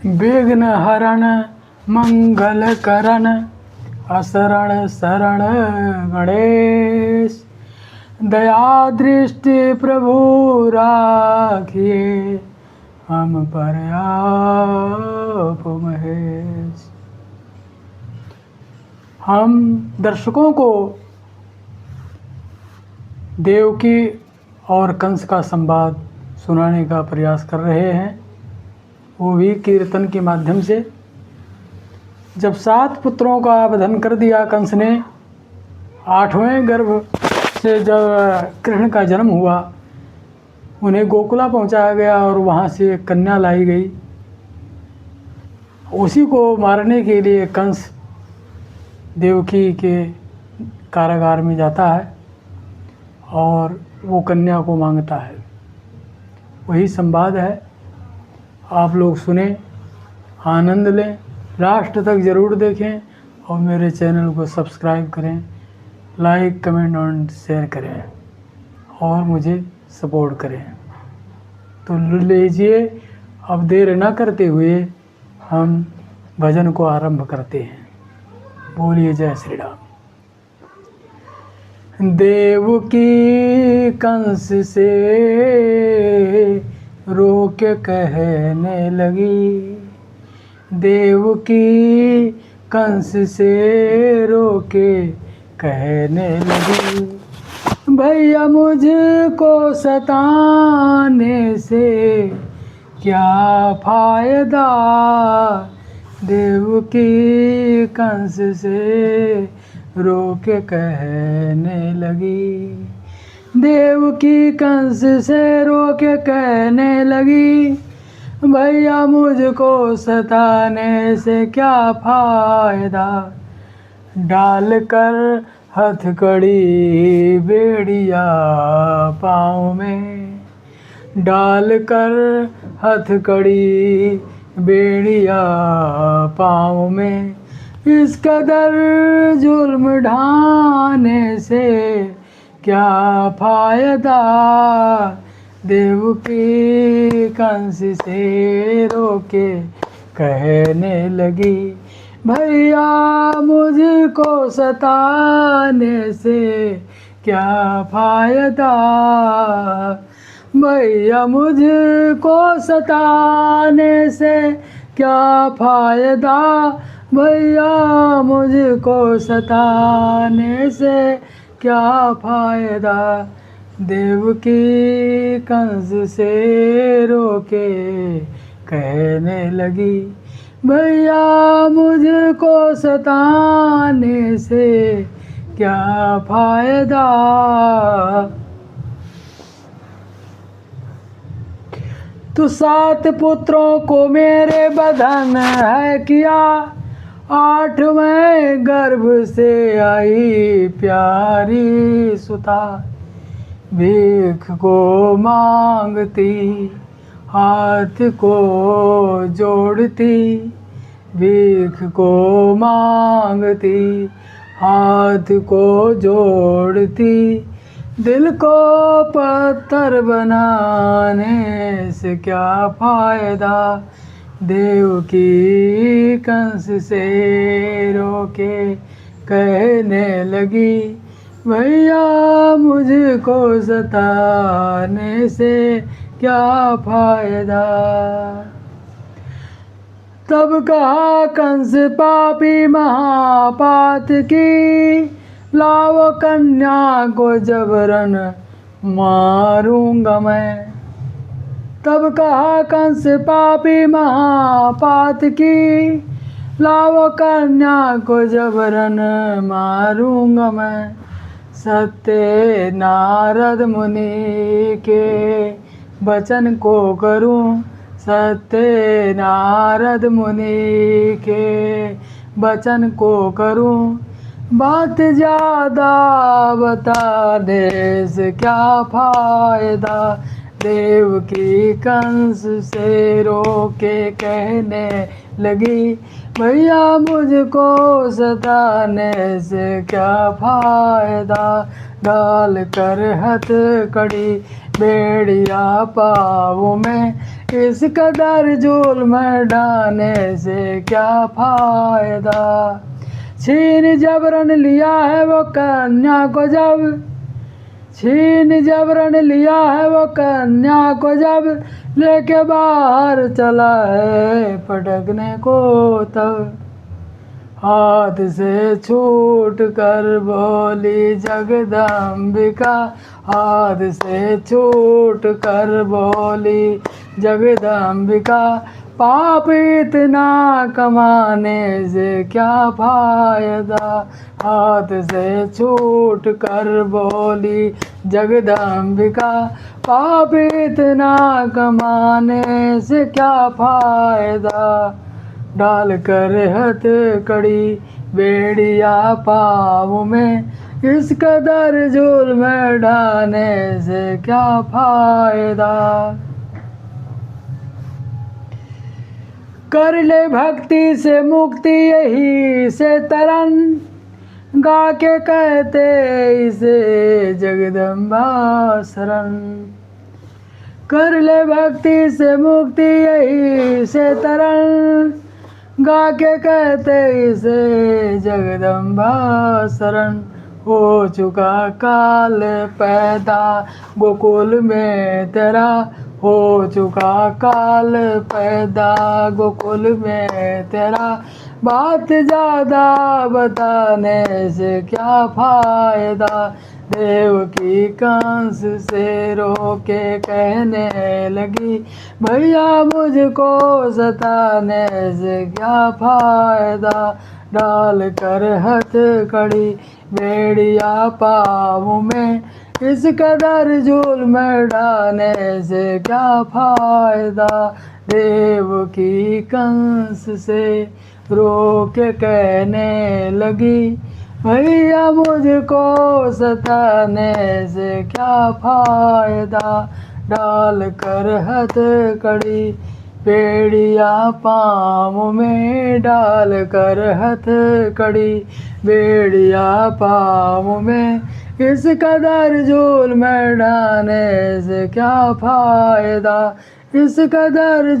विघ्न हरण मंगल करण असरण शरण गणेश। दया दृष्टि प्रभु राखिए हम पर आप महेश। हम दर्शकों को देवकी और कंस का संवाद सुनाने का प्रयास कर रहे हैं, वो भी कीर्तन के माध्यम से। जब 7 पुत्रों का वधन कर दिया कंस ने, 8वें गर्भ से जब कृष्ण का जन्म हुआ, उन्हें गोकुला पहुंचाया गया और वहां से एक कन्या लाई गई। उसी को मारने के लिए कंस देवकी के कारागार में जाता है और वो कन्या को मांगता है। वही संवाद है, आप लोग सुने, आनंद लें, लास्ट तक ज़रूर देखें और मेरे चैनल को सब्सक्राइब करें, लाइक कमेंट और शेयर करें और मुझे सपोर्ट करें। तो लीजिए, अब देर न करते हुए हम भजन को आरंभ करते हैं। बोलिए जय श्री राम। देवकी कंस से रोक कहने लगी, देवकी कंस से रोके कहने लगी, भैया मुझको सताने से क्या फायदा। देवकी कंस से रोके कहने लगी, देवकी कंस से रोके कहने लगी, भैया मुझको सताने से क्या फायदा। डालकर हथकड़ी बेड़िया पाँव में, डालकर हथकड़ी बेड़िया पाँव में, इस कदर जुल्म ढाने से क्या फायदा। देवकी कंस से रोके कहने लगी, भैया मुझको सताने से क्या फायदा। भैया मुझको सताने से क्या फायदा, भैया मुझको सताने से क्या फायदा। देवकी कंस से रोके कहने लगी, भैया मुझको सताने से क्या फायदा। तो 7 पुत्रों को मेरे बधन है किया, 8वें गर्भ से आई प्यारी सुता। भीख को मांगती हाथ को जोड़ती, भीख को मांगती हाथ को जोड़ती, दिल को पत्थर बनाने से क्या फायदा। देवकी कंस से रोके कहने लगी, भैया मुझको सताने से क्या फायदा। तब कहा कंस पापी महापात की, लाओ कन्या को जबरन मारूंगा मैं। तब कहा कंस पापी महापात की, लाओ कन्या को जबरन मारूंगा मैं। सत्य नारद मुनि के वचन को करूं, सत्य नारद मुनि के वचन को करूं, बात ज़्यादा बताने से क्या फायदा। देवकी कंस से रोके कहने लगी, भैया मुझको सताने से क्या फायदा, डाल कर हथकड़ी बेड़िया पाँव में, इस कदर जुल्म ढाने से क्या फायदा। छीन जबरन लिया है वो कन्या को जब, छीन जबरन लिया है वो कन्या को जब, लेके बाहर चला है पटकने को तब, हाथ से छूट कर बोली जगदम्बिका, हाथ से छूट कर बोली जगदम्बिका, पाप इतना कमाने से क्या फायदा, हाथ से छूट कर बोली जगदम्बिका, पाप इतना कमाने से क्या फायदा, डाल कर हथकड़ी बेड़िया पाँव में, इस कदर जुल्म ढाने से क्या फायदा। कर ले भक्ति से मुक्ति यही से तरन, गा के कहते इसे जगदम्बा शरण, कर ले भक्ति से मुक्ति यही से तरन, गा के कहते इसे जगदम्बा शरण, हो चुका काल पैदा गोकुल में तेरा, हो चुका काल पैदा गोकुल में तेरा, बात ज़्यादा बताने से क्या फायदा, देवकी कंस से रोके कहने लगी, भैया मुझको सताने से क्या फायदा, डाल कर हथकड़ी बेड़िया पाँव में, इस कदर जुल्म ढाने से क्या फायदा, देवकी कंस से रोके कहने लगी, भैया मुझको सताने से क्या फायदा, डाल कर हथकड़ी बेड़िया पाँव में, डाल कर हथकड़ी बेड़िया पाँव में, इस कदर जुल्म ढाने से क्या फायदा, इस कदर